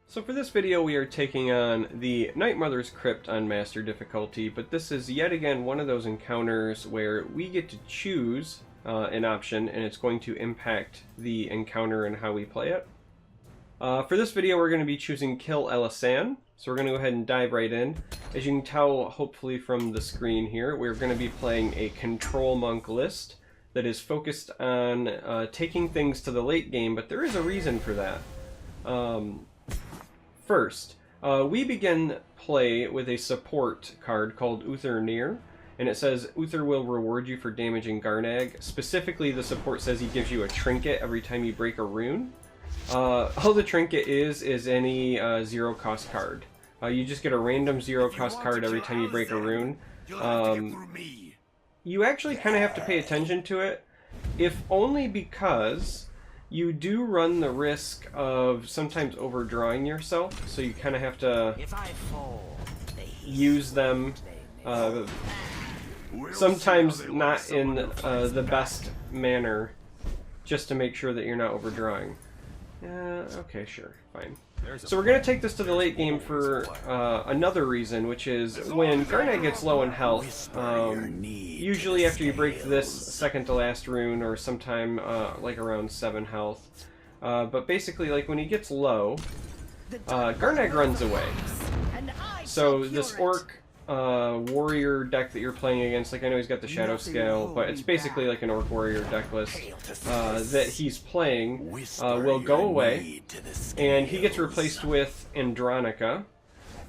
So for this video we are taking on the Night Mother's Crypt on Master difficulty, but this is yet again one of those encounters where we get to choose an option and it's going to impact the encounter and how we play it. For this video we're going to be choosing Kill Alisanne, so we're going to go ahead and dive right in. As you can tell hopefully from the screen here, we're going to be playing a control monk list that is focused on taking things to the late game, but there is a reason for that. First, we begin play with a support card called Uther Near, and it says Uther will reward you for damaging Garnag. Specifically, the support says he gives you a trinket every time you break a rune. All the trinket is any zero cost card. You just get a random zero cost card every time you break a rune. You actually kind of have to pay attention to it, if only because you do run the risk of sometimes overdrawing yourself, so you kind of have to use them, sometimes not in the best manner, just to make sure that you're not overdrawing. Okay, sure, fine. So we're going to take this to the late game for another reason, which is when Garnag gets low in health, usually after you break this second to last rune, or sometime like around 7 health, but basically like when he gets low, Garnag runs away. So this orc warrior deck that you're playing against, like I know he's got the shadow scale, but it's basically like an orc warrior deck list that he's playing will go away, and he gets replaced with Andronica,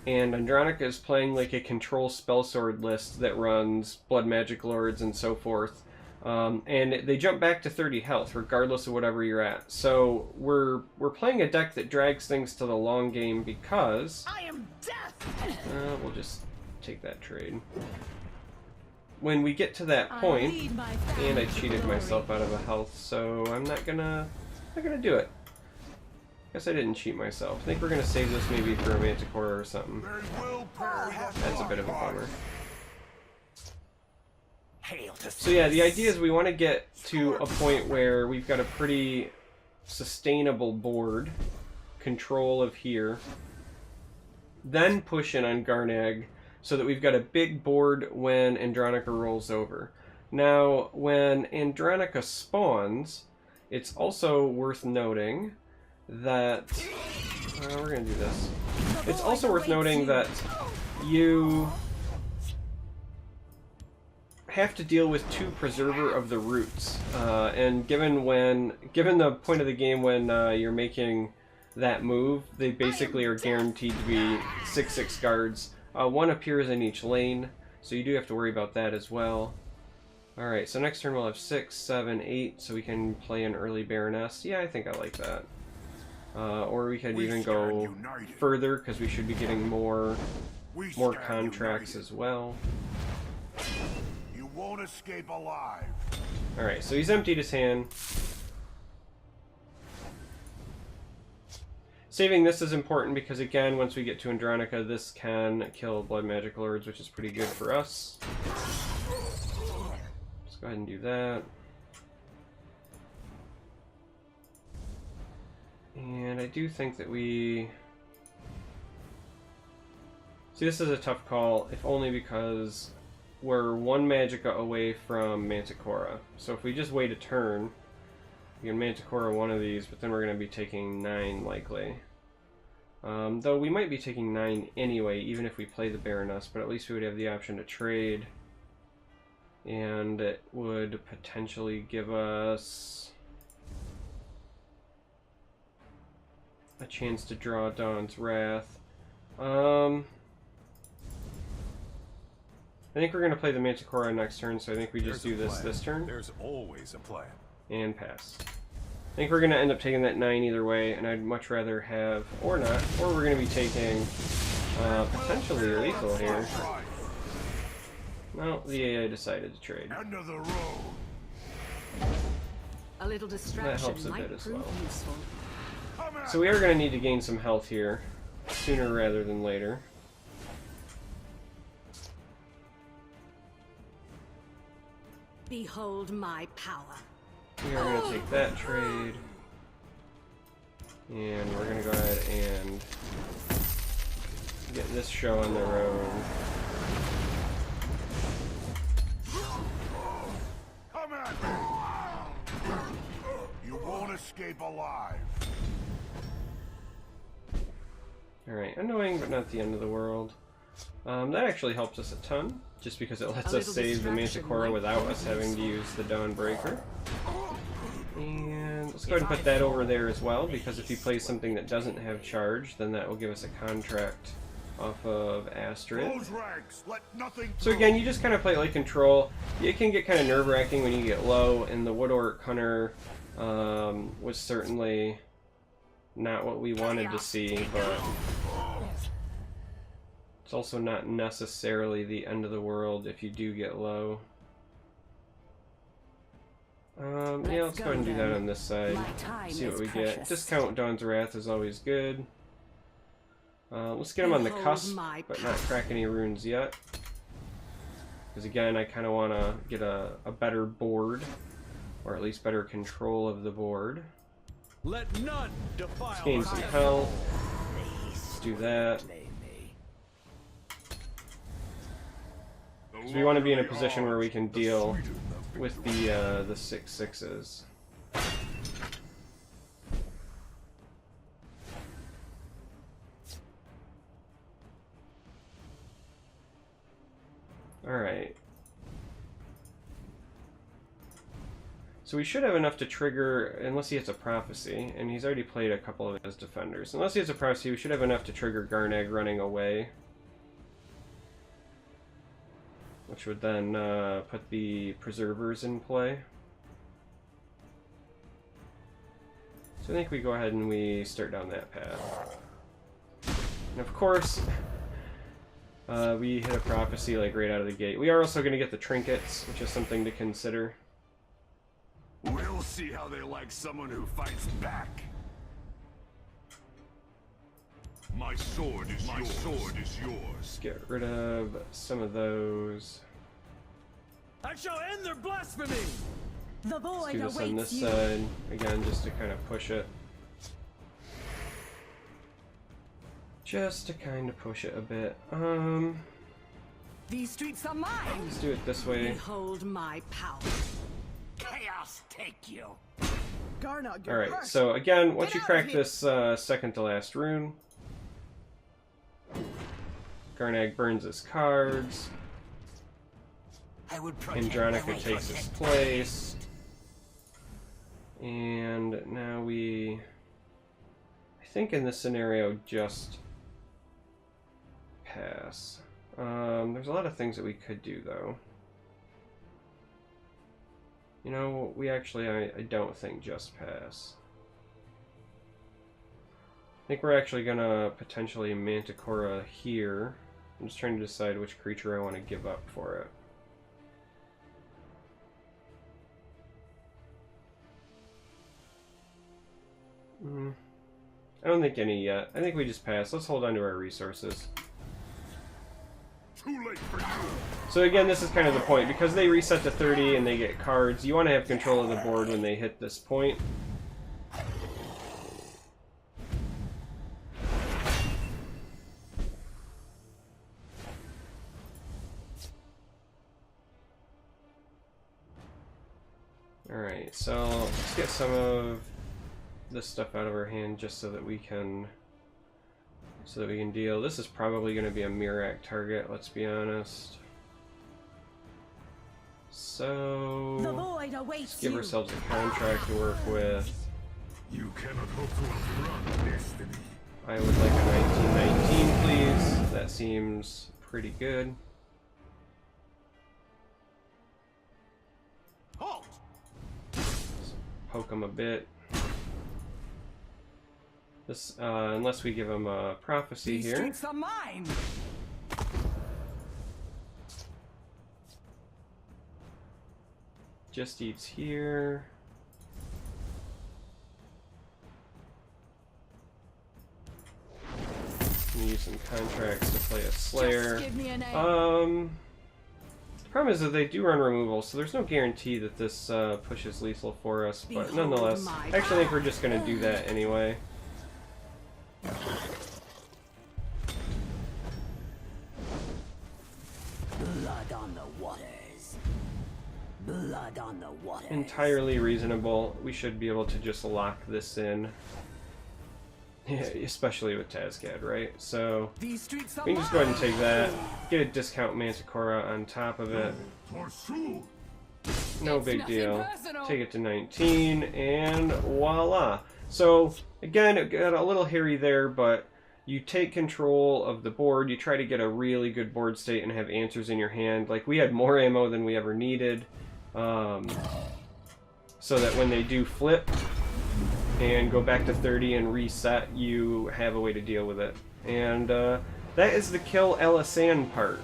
and Andronica is playing like a control spellsword list that runs blood magic lords and so forth, and they jump back to 30 health regardless of whatever you're at. So we're playing a deck that drags things to the long game because I am death. We'll just take that trade. When we get to that point, and I cheated myself out of a health, so I'm not gonna do it. Guess I didn't cheat myself. I think we're gonna save this maybe for a Manticore or something. That's a bit of a bummer. So yeah, the idea is we want to get to a point where we've got a pretty sustainable board, control of here, then push in on Garnag, so that we've got a big board when Andronica rolls over. Now, when Andronica spawns, it's also worth noting that... we're going to do this. It's also worth noting that you have to deal with 2 Preserver of the Roots. And given the point of the game when you're making that move, they basically are guaranteed to be 6/6 guards. 1 appears in each lane, so you do have to worry about that as well. Alright, so next turn we'll have 6, 7, 8, so we can play an early Baroness. Yeah, I think I like that. Or we could even go further, because we should be getting more contracts as well. You won't escape alive. Alright, so he's emptied his hand. Saving this is important because, again, once we get to Andronica, this can kill blood magic lords, which is pretty good for us. Let's go ahead and do that. And I do think that we... See, this is a tough call, if only because we're 1 Magicka away from Manticora. So if we just wait a turn, we can Manticora one of these, but then we're going to be taking 9 likely. Though we might be taking 9 anyway, even if we play the Baroness, but at least we would have the option to trade. And it would potentially give us a chance to draw Dawn's Wrath. I think we're going to play the Manticora next turn, so I think we just do this turn. There's always a plan. And pass. I think we're going to end up taking that 9 either way, and I'd much rather have, or not, or we're going to be taking potentially lethal here. No, the AI decided to trade. End of the road. A little distraction that helps a bit might as prove well. useful. So we are going to need to gain some health here, sooner rather than later. Behold my power. We are going to take that trade. And we're going to go ahead and get this show on the road. Come at me! You won't escape alive. Alright, annoying but not the end of the world. That actually helps us a ton, just because it lets us save the Manticora without us having to use the Dawnbreaker. And let's go ahead and put that over there as well, because if he plays something that doesn't have charge, then that will give us a contract off of Astrid. So again, you just kind of play it like Control. It can get kind of nerve-wracking when you get low, and the Wood Orc Hunter was certainly not what we wanted to see, but it's also not necessarily the end of the world if you do get low. Yeah, let's go ahead and do that on this side. See what we get. Discount Dawn's Wrath is always good. Let's get him on the cusp, but not crack any runes yet. Because again, I kind of want to get a better board, or at least better control of the board. Let none defile. Let's gain some health. Let's do that. So we want to be in a position where we can deal with the 6/6s. Alright. So we should have enough to trigger, unless he hits a prophecy, and he's already played a couple of his defenders. Unless he hits a prophecy, we should have enough to trigger Garnag running away. Which would then put the preservers in play. So I think we go ahead and we start down that path. And of course, we hit a prophecy like right out of the gate. We are also going to get the trinkets, which is something to consider. We'll see how they like someone who fights back. My sword is yours. Let's get rid of some of those. I shall end their blasphemy. The Let's void do this on awaits this you. side, again, just to kind of push it. Just to kind of push it a bit. These streets are mine. Let's do it this way. Behold my power. Chaos take you. Alright, so again, once you crack this second to last rune, Garnag burns his cards. Andronica takes his place. And now we, I think in this scenario, just pass. There's a lot of things that we could do, though. You know, we actually, I don't think just pass. I think we're actually gonna potentially Manticora here. I'm just trying to decide which creature I want to give up for it. I don't think any yet. I think we just pass. Let's hold on to our resources. Too late for you. So again, this is kind of the point. Because they reset to 30 and they get cards, you want to have control of the board when they hit this point. Alright, so let's get some of this stuff out of our hand just so that we can deal. This is probably going to be a Mirak target, let's be honest. So The void awaits let's give you. ourselves a contract to work with. You cannot hope to outrun destiny. I would like a 1919, please. That seems pretty good. Halt! Poke him a bit. This, unless we give him a prophecy These here. streets are mine. Just eats here. Use some contracts to play a Slayer. Just give me an A. Problem is that they do run removal, so there's no guarantee that this pushes lethal for us, but nonetheless, I actually think we're just going to do that anyway. Blood on the waters. Blood on the waters. Entirely reasonable. We should be able to just lock this in. Yeah, especially with Tazcad, right? So, These streets are we can just go ahead and take that, get a discount Manticora on top of it. No big deal. Take it to 19, and voila. So, again, it got a little hairy there, but you take control of the board, you try to get a really good board state and have answers in your hand. Like, we had more ammo than we ever needed, so that when they do flip and go back to 30 and reset, you have a way to deal with it. And that is the Kill Alisanne part.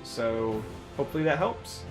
So, hopefully that helps.